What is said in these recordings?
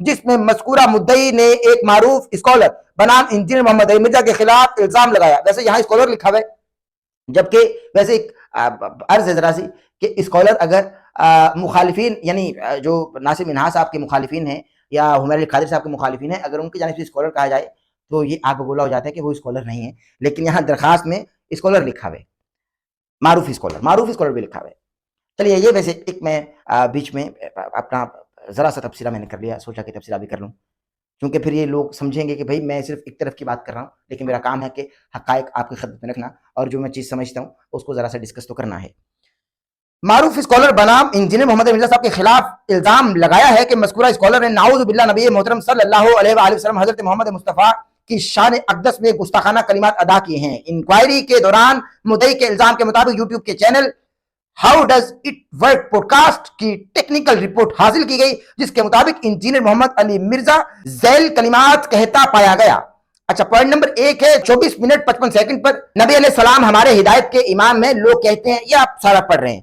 جس میں مذکورہ مدعی نے ایک معروف اسکالر بنام انجینئر محمد علی مرزا کے خلاف الزام لگایا. ویسے یہاں اسکالر لکھا ہوا ہے, جبکہ ویسے ایک عرض ہے ذرا سی کہ اسکالر اگر مخالفین یعنی جو ناصر منہا صاحب کے مخالفین ہیں یا حمیر علی قادری صاحب کے مخالفین ہیں, اگر ان کی جانب سے اسکالر کہا جائے تو یہ آگ بگولا ہو جاتا ہے کہ وہ اسکالر نہیں ہے. لیکن یہاں درخواست میں اسکالر لکھا ہوا ہے, معروف اسکالر بھی لکھا ہوا ہے. چلیے یہ ویسے ایک میں بیچ میں اپنا ذرا سا تبصرہ میں نے کر لیا, سوچا کہ تبصرہ بھی کر لوں, کیونکہ پھر یہ لوگ سمجھیں گے کہ بھائی میں صرف ایک طرف کی بات کر رہا ہوں, لیکن میرا کام ہے کہ حقائق آپ کی خدمت میں رکھنا اور جو میں چیز سمجھتا ہوں اس کو ذرا سا ڈسکس تو کرنا ہے. معروف اسکالر بنام انجینئر محمد علی مرزا صاحب کے خلاف الزام لگایا ہے کہ مذکورہ اسکالر نے نعوذ باللہ نبی محترم صلی اللہ علیہ وآلہ وسلم حضرت محمد مصطفیٰ کی شان اقدس میں گستاخانہ کلمات ادا کیے ہیں. انکوائری کے دوران مدعی کے الزام کے مطابق یوٹیوب کے channel how does it work podcast کی ٹیکنیکل رپورٹ حاصل کی گئی, جس کے مطابق انجینئر محمد علی مرزا ذیل کلمات کہتا پایا گیا. اچھا, پوائنٹ نمبر 1 ہے 24 منٹ 55 سیکنڈ پر نبی علیہ السلام ہمارے ہدایت کے امام ہیں. لوگ کہتے ہیں یہ آپ سارا پڑھ رہے ہیں,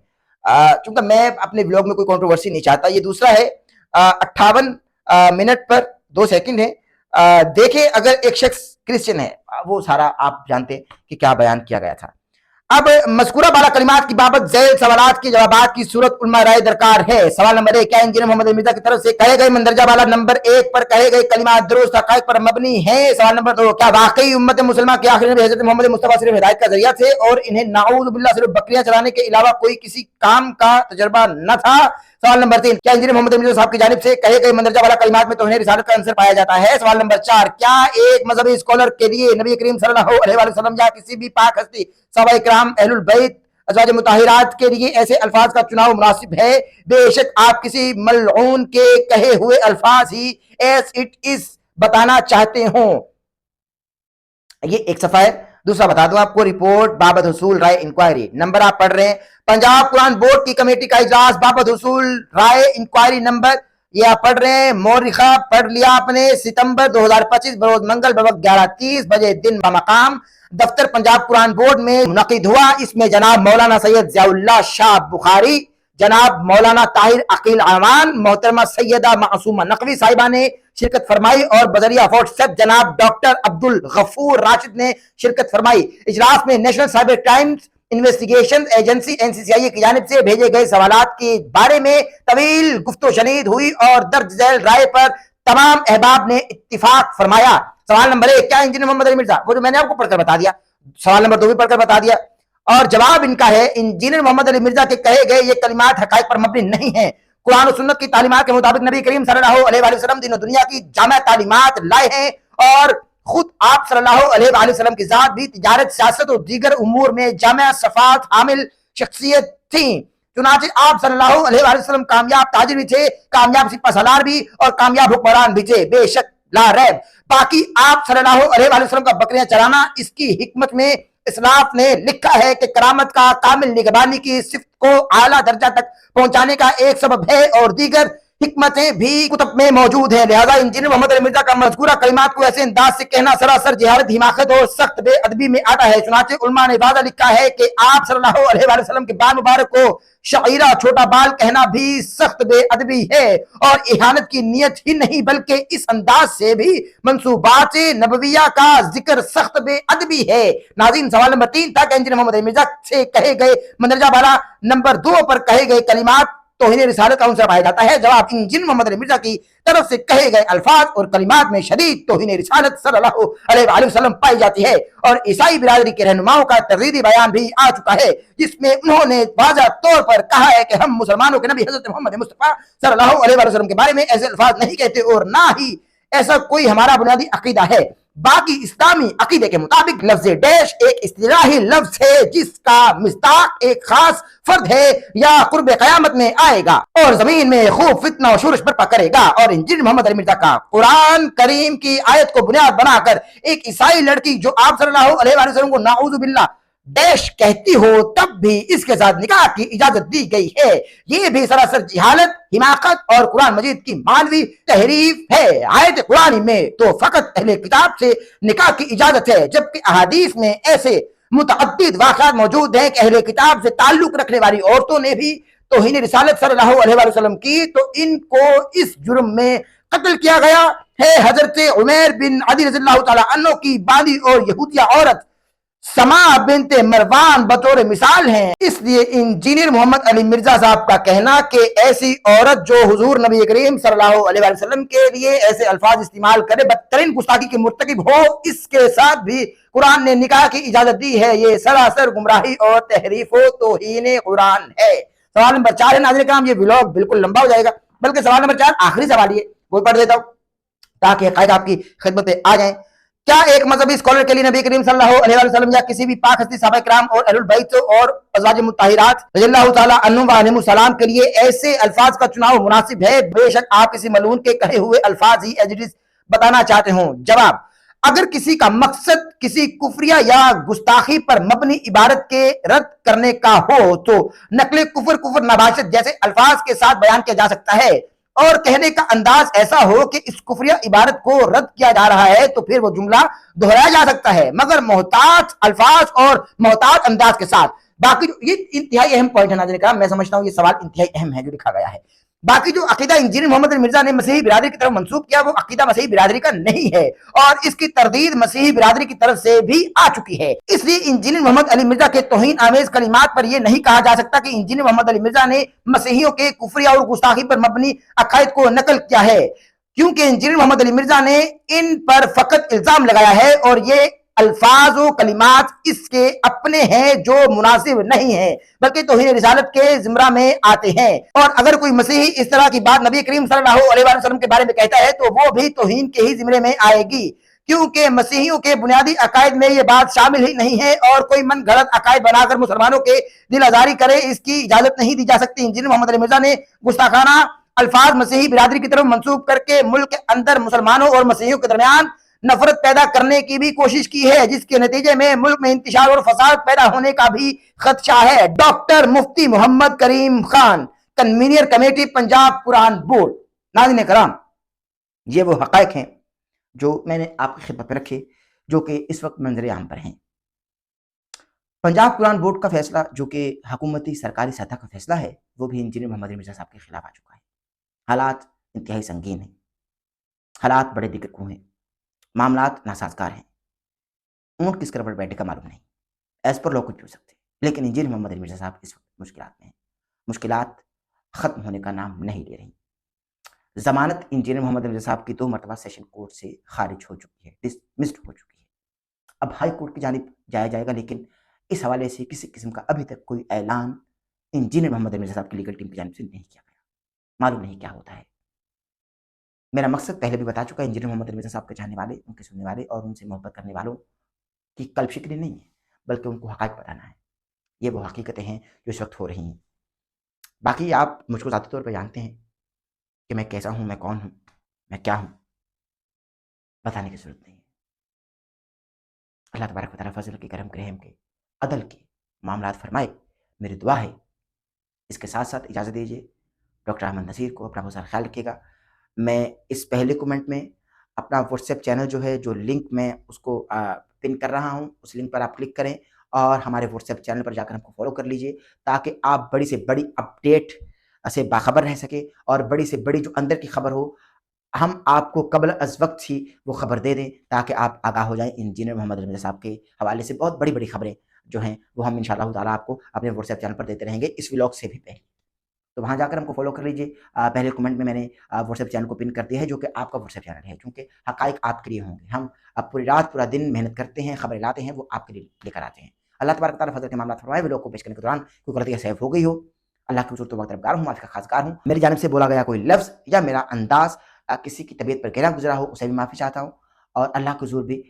چونکہ میں اپنے ولاگ میں کوئی کنٹروورسی نہیں چاہتا. یہ دوسرا ہے 58 منٹ پر 2 سیکنڈ ہے. دیکھیں اگر ایک شخص کرسچن ہے, وہ سارا آپ جانتے ہیں کہ کیا بیان کیا گیا تھا. اب مذکورہ بالا کلمات کی بابت ذیل سوالات کے جوابات کی صورت علماء رائے درکار ہے. سوال نمبر 1, کیا انجینئر محمد علی مرزا کی طرف سے کہے گئے مندرجہ بالا نمبر 1 پر کہے گئے کلمات درست حقائق پر مبنی ہیں؟ سوال نمبر 2, کیا واقعی امت مسلمہ کے آخری نبی حضرت محمد مصطفیٰ صرف ہدایت کا ذریعہ تھے اور انہیں نعوذ باللہ صرف بکریاں چلانے کے علاوہ کوئی کسی کام کا تجربہ نہ تھا؟ سوال نمبر 3, کیا انجینئر محمد علی مرزا صاحب کی جانب سے کہے گئے مندرجہ بالا کلمات میں توہین رسالت کا عنصر پایا جاتا ہے؟ سوال نمبر 4, کیا ایک مذہبی اسکالر کے لیے نبی کریم صلی اللہ علیہ وآلہ وسلم یا کسی بھی پاک ہستی صحابہ کرام اہل البیت ازواج مطہرات کے لیے ایسے الفاظ کا چناؤ مناسب ہے؟ بے شک آپ کسی ملعون کے کہے ہوئے الفاظ ہی ایس اٹ از بتانا چاہتے ہوں. یہ ایک صفحہ ہے. دوسرا بتا دوں آپ کو, رپورٹ بابت حصول رائے انکوائری. نمبر آپ پڑھ رہے ہیں, پنجاب قرآن بورڈ کی کمیٹی کا اجلاس بابت حصول رائے انکوائری نمبر, یہ آپ پڑھ رہے ہیں مورخہ پڑھ لیا آپ نے, ستمبر 2025 بروز منگل بوقت 11:30 بجے دن بمقام دفتر پنجاب قرآن بورڈ میں منعقد ہوا. اس میں جناب مولانا سید ضیاء اللہ شاہ بخاری, جناب مولانا طاہر عقیل اعوان, محترمہ سیدہ معصومہ نقوی صاحبہ نے شرکت فرمائی اور بذریعہ واٹس ایپ جناب ڈاکٹر عبدالغفور راشد نے شرکت فرمائی. اجلاس میں national cyber crimes investigation agency NCCI کی جانب سے بھیجے گئے سوالات کے بارے میں طویل گفت و شنید ہوئی اور درج ذیل رائے پر تمام احباب نے اتفاق فرمایا. سوال نمبر 1, کیا انجینئر محمد علی مرزا, وہ جو میں نے آپ کو پڑھ کر بتا دیا, سوال نمبر 2 بھی پڑھ کر بتا دیا, اور جواب ان کا ہے انجینئر محمد علی مرزا کے کہے گئے یہ کلمات حقائق پر مبنی نہیں ہیں. قرآن و سنت کی تعلیمات کے مطابق نبی کریم صلی اللہ علیہ وآلہ وسلم دین و دنیا کی جامع تعلیمات لائے ہیں, اور خود آپ صلی اللہ علیہ وآلہ وسلم کی ذات بھی تجارت, سیاست اور دیگر امور میں جامع صفات حامل شخصیت تھیں. چنانچہ آپ صلی اللہ علیہ وآلہ وسلم کامیاب تاجر بھی تھے, کامیاب سپہ سالار بھی, اور کامیاب حکمران بھی تھے. بے شک لا ریب. باقی آپ صلی اللہ علیہ وآلہ وسلم کا بکریاں چلانا, اس کی حکمت میں اسلاف نے لکھا ہے کہ کرامت کا کامل نگہبانی کی صفت کو اعلیٰ درجہ تک پہنچانے کا ایک سبب ہے, اور دیگر حکمتیں بھی کتب میں موجود ہیں. لہذا انجینئر محمد علی مرزا کا مذکورہ کلمات کو ایسے انداز سے کہنا سراسر جہالت, حماقت اور سخت بے ادبی میں آتا ہے. چنانچہ علماء نے واضح لکھا ہے کہ آپ صلی اللہ علیہ وآلہ وسلم کے بال مبارک کو شعیرہ چھوٹا بال کہنا بھی سخت بے ادبی ہے, اور اہانت کی نیت ہی نہیں بلکہ اس انداز سے بھی منصوبات نبویہ کا ذکر سخت بے ادبی ہے. ناظرین, سوال نمبر 3 تھا کہ انجینئر محمد علی مرزا سے کہے گئے مندرجہ بالا نمبر 2 پر کہے گئے کلمات توہین رسالت کا عنصر پایا جاتا ہے؟ جواب, انجینئر محمد علی مرزا کی طرف سے کہے گئے الفاظ اور کلمات میں شدید توہین رسالت صلی اللہ علیہ وآلہ وسلم پائی جاتی ہے, اور عیسائی برادری کے رہنماؤں کا تردیدی بیان بھی آ چکا ہے, جس میں انہوں نے واضح طور پر کہا ہے کہ ہم مسلمانوں کے نبی حضرت محمد مصطفیٰ صلی اللہ علیہ وآلہ وسلم کے بارے میں ایسے الفاظ نہیں کہتے, اور نہ ہی ایسا کوئی ہمارا بنیادی عقیدہ ہے. باقی اسلامی عقیدے کے مطابق لفظ ڈیش ایک اصطلاحی لفظ ہے جس کا مصداق ایک خاص فرد ہے یا قرب قیامت میں آئے گا اور زمین میں خوب فتنہ و شورش برپا کرے گا. اور انجینئر محمد علی مرزا کا قرآن کریم کی آیت کو بنیاد بنا کر ایک عیسائی لڑکی جو آپ صلی اللہ علیہ وآلہ وسلم کو نعوذ باللہ ڈیش کہتی ہو تب بھی اس کے ساتھ نکاح کی اجازت دی گئی ہے, یہ بھی سراسر جہالت, حماقت اور قرآن مجید کی مانوی تحریف ہے. آیت قرآن میں تو فقط اہل کتاب سے نکاح کی اجازت ہے, جبکہ احادیث میں ایسے متعدد واقعات موجود ہیں کہ اہل کتاب سے تعلق رکھنے والی عورتوں نے بھی توہین رسالت صلی اللہ علیہ وآلہ وسلم کی, تو ان کو اس جرم میں قتل کیا گیا ہے حضرت عمیر بن عدی رضی اللہ تعالیٰ عنہ کی باندی اور یہودیہ عورت سما بنت مروان بطور مثال ہیں. اس لیے انجینئر محمد علی مرزا صاحب کا کہنا کہ ایسی عورت جو حضور نبی کریم صلی اللہ علیہ وسلم کے لیے ایسے الفاظ استعمال کرے بدترین گستاخی کی مرتکب ہو، اس کے ساتھ بھی قرآن نے نکاح کی اجازت دی ہے، یہ سراسر گمراہی اور تحریف و توہین قرآن ہے. سوال نمبر 4 ہے ناظرین کرام، یہ ولاگ بالکل لمبا ہو جائے گا، بلکہ سوال نمبر 4 آخری سوال یہ وہ پڑھ دیتا ہوں تاکہ حقائق آپ کی خدمت پہ آ جائیں. کیا ایک مذہبی اسکالر کے لیے نبی کریم صلی اللہ علیہ وسلم یا کسی بھی پاک ہستی صحابہ کرام اور اہل البیت اور ازواج مطہرات رضی اللہ تعالیٰ عنہم و علیہم السلام کے لیے ایسے الفاظ کا چناؤ مناسب ہے؟ بے شک آپ کسی ملعون کے کہے ہوئے الفاظ ہی ایز اٹ از بتانا چاہتے ہوں. جواب: اگر کسی کا مقصد کسی کفریہ یا گستاخی پر مبنی عبارت کے رد کرنے کا ہو تو نقل کفر نباشت جیسے الفاظ کے ساتھ بیان کیا جا سکتا ہے، اور کہنے کا انداز ایسا ہو کہ اس کفریہ عبارت کو رد کیا جا رہا ہے تو پھر وہ جملہ دہرایا جا سکتا ہے، مگر محتاط الفاظ اور محتاط انداز کے ساتھ. باقی جو یہ انتہائی اہم پوائنٹ ہے ناظرین کرام، میں سمجھتا ہوں یہ سوال انتہائی اہم ہے جو لکھا گیا ہے. باقی جو عقیدہ انجینئر محمد علی مرزا نے مسیحی برادری کی طرف منسوب کیا وہ عقیدہ مسیحی برادری کا نہیں ہے، اور اس کی تردید مسیحی برادری کی طرف سے بھی آ چکی ہے. اس لیے انجینئر محمد علی مرزا کے توہین آمیز کلمات پر یہ نہیں کہا جا سکتا کہ انجینئر محمد علی مرزا نے مسیحیوں کے کفریہ اور گستاخی پر مبنی عقائد کو نقل کیا ہے، کیونکہ انجینئر محمد علی مرزا نے ان پر فقط الزام لگایا ہے اور یہ الفاظ و کلمات اس کے اپنے ہیں جو مناسب نہیں ہیں بلکہ توہین رسالت کے زمرہ میں آتے ہیں. اور اگر کوئی مسیحی اس طرح کی بات نبی کریم صلی اللہ علیہ وسلم کے بارے میں کہتا ہے تو وہ بھی توہین کے ہی زمرے میں آئے گی، کیونکہ مسیحیوں کے بنیادی عقائد میں یہ بات شامل ہی نہیں ہے، اور کوئی من گھڑت عقائد بنا کر مسلمانوں کے دل آزاری کرے اس کی اجازت نہیں دی جا سکتی. انجینئر محمد علی مرزا نے گستاخانہ الفاظ مسیحی برادری کی طرف منسوب کر کے ملک کے اندر مسلمانوں اور مسیحیوں کے درمیان نفرت پیدا کرنے کی بھی کوشش کی ہے، جس کے نتیجے میں ملک میں انتشار اور فساد پیدا ہونے کا بھی خدشہ ہے. ڈاکٹر مفتی محمد کریم خان، کنوینر کمیٹی پنجاب قرآن بورڈ. ناظرین کرام، یہ وہ حقائق ہیں جو میں نے آپ کی خدمت میں رکھے جو کہ اس وقت منظر عام پر ہیں. پنجاب قرآن بورڈ کا فیصلہ جو کہ حکومتی سرکاری سطح کا فیصلہ ہے وہ بھی انجینئر محمد علی مرزا صاحب کے خلاف آ چکا ہے. حالات انتہائی سنگین ہیں، حالات بڑے دقت ہیں، معاملات ناسازگار ہیں. اونٹ کس کروٹ بیٹھے کا معلوم نہیں، ایز پر لوگ کچھ بھی ہو سکتے، لیکن انجینئر محمد علی مرزا صاحب اس وقت مشکلات میں ہیں. مشکلات ختم ہونے کا نام نہیں لے رہی. ضمانت انجینئر محمد علی مرزا صاحب کی 2 مرتبہ سیشن کورٹ سے خارج ہو چکی ہے، ڈسمسڈ ہو چکی ہے. اب ہائی کورٹ کی جانب جایا جائے گا، لیکن اس حوالے سے کسی قسم کا ابھی تک کوئی اعلان انجینئر محمد علی مرزا صاحب کی لیگل ٹیم کی جانب سے نہیں کیا گیا. معلوم نہیں کیا ہوتا ہے. میرا مقصد پہلے بھی بتا چکا ہے، انجینئر محمد علی مرزا صاحب کے چاہنے والے، ان کے سننے والے اور ان سے محبت کرنے والوں کی قلب شکنی نہیں ہے، بلکہ ان کو حقائق بتانا ہے. یہ وہ حقیقتیں ہیں جو اس وقت ہو رہی ہیں. باقی آپ مجھ کو ذاتی طور پہ جانتے ہیں کہ میں کیسا ہوں، میں کون ہوں، میں کیا ہوں، بتانے کی ضرورت نہیں ہے. اللہ تبارک و تعالیٰ فضل کے، کرم کے، رحم کے، عدل کے معاملات فرمائے، میری دعا ہے. اس کے ساتھ ساتھ اجازت دیجیے ڈاکٹر احمد نصیر کو اپنا بہت سارا خیال رکھیے گا. میں اس پہلے کومنٹ میں اپنا واٹس ایپ چینل جو ہے، جو لنک میں اس کو پن کر رہا ہوں، اس لنک پر آپ کلک کریں اور ہمارے واٹس ایپ چینل پر جا کر ہم کو فالو کر لیجئے، تاکہ آپ بڑی سے بڑی اپڈیٹ سے باخبر رہ سکے اور بڑی سے بڑی جو اندر کی خبر ہو ہم آپ کو قبل از وقت ہی وہ خبر دے دیں، تاکہ آپ آگاہ ہو جائیں. انجینئر محمد علی مرزا صاحب کے حوالے سے بہت بڑی بڑی خبریں جو ہیں وہ ہم انشاءاللہ تعالیٰ آپ کو اپنے واٹس ایپ چینل پر دیتے رہیں گے، اس ولاگ سے بھی پہلے. تو وہاں جا کر ہم کو فالو کر لیجئے. پہلے کمنٹ میں نے واٹس ایپ چینل کو پن کر دیا ہے، جو کہ آپ کا واٹس ایپ چینل ہے، کیونکہ حقائق آپ کے لیے ہوں گے. ہم اب پوری رات پورا دن محنت کرتے ہیں، خبریں لاتے ہیں، وہ آپ کے لیے لے کر آتے ہیں. اللہ تبارک تعالیٰ فضل کے معاملات فرمائے. ولاگ کو پیش کرنے کے دوران کوئی غلطی سیف ہو گئی ہو، اللہ کی حضور توبہ طلبگار ہوں، معافی کا خواستگار ہوں. میری جانب سے بولا گیا کوئی لفظ یا میرا انداز کسی کی طبیعت پر گہرا گزرا ہو، اسے بھی معافی چاہتا ہوں، اور اللہ کی حضور بھی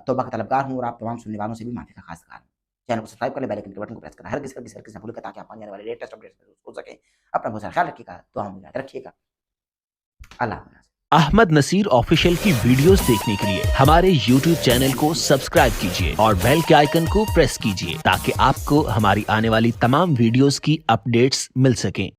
توبہ کا طلبگار ہوں، اور آپ تمام سننے والوں سے بھی معافی کا خواستگار ہوں. چینل کو سبسکرائب کر لیں، بیل آئکن کے بٹن کو پریس کرنا ہر کسی نہ بھولے، تاکہ آپ آنے والے لیٹسٹ اپڈیٹس ہو سکیں. اپنا بہت سارا خیال رکھیے گا، دعا میں یاد رکھیے گا. اللہ حافظ. احمد نصیر آفیشیل کی ویڈیوز دیکھنے کے لیے ہمارے YouTube چینل کو سبسکرائب کیجیے اور بیل کے آئیکن کو پریس کیجیے، تاکہ آپ کو ہماری آنے والی تمام ویڈیوز کی اپڈیٹس مل سکیں.